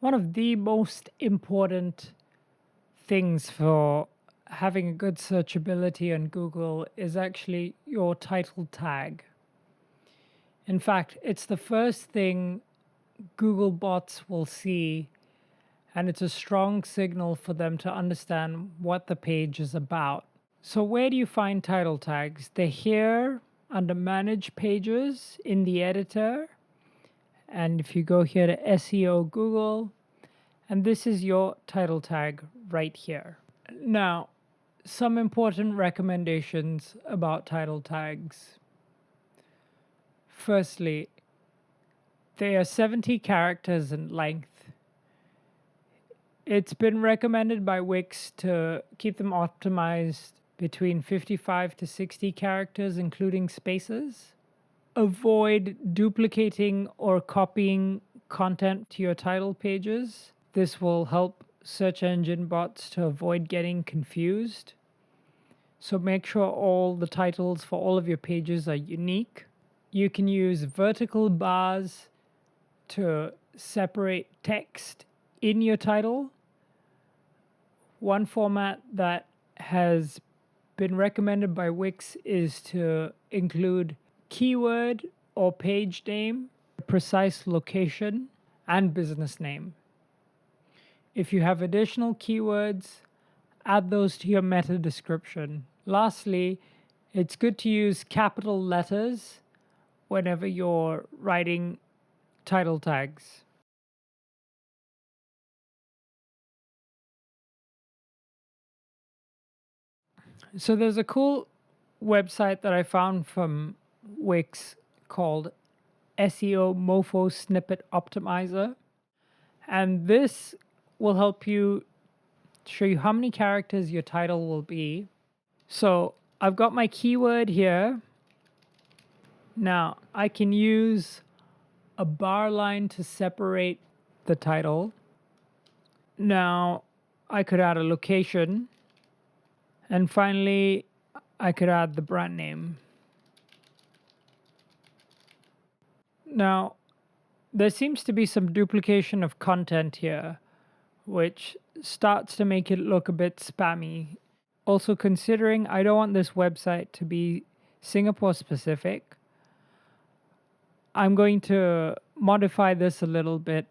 One of the most important things for having a good searchability on Google is actually your title tag. In fact, it's the first thing Google bots will see, and it's a strong signal for them to understand what the page is about. So where do you find title tags? They're here under Manage Pages in the editor. And if you go here to SEO Google, and this is your title tag right here. Now, some important recommendations about title tags. Firstly, they are 70 characters in length. It's been recommended by WIX to keep them optimized between 55 to 60 characters, including spaces. Avoid duplicating or copying content to your title pages. This will help search engine bots to avoid getting confused. So make sure all the titles for all of your pages are unique. You can use vertical bars to separate text in your title. One format that has been recommended by WIX is to include keyword or page name, precise location, and business name. If you have additional keywords, add those to your meta description. Lastly, it's good to use capital letters whenever you're writing title tags. So there's a cool website that I found from WIX called SEO Mofo Snippet Optimizer. And this will help you show you how many characters your title will be. So I've got my keyword here. Now I can use a bar line to separate the title. Now I could add a location. And finally, I could add the brand name. Now, there seems to be some duplication of content here, which starts to make it look a bit spammy. Also, considering I don't want this website to be Singapore specific, I'm going to modify this a little bit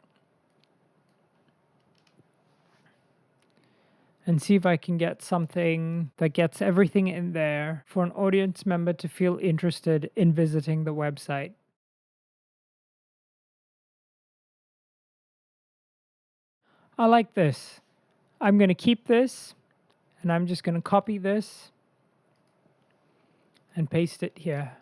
and see if I can get something that gets everything in there for an audience member to feel interested in visiting the website. I like this. I'm going to keep this, and I'm just going to copy this and paste it here.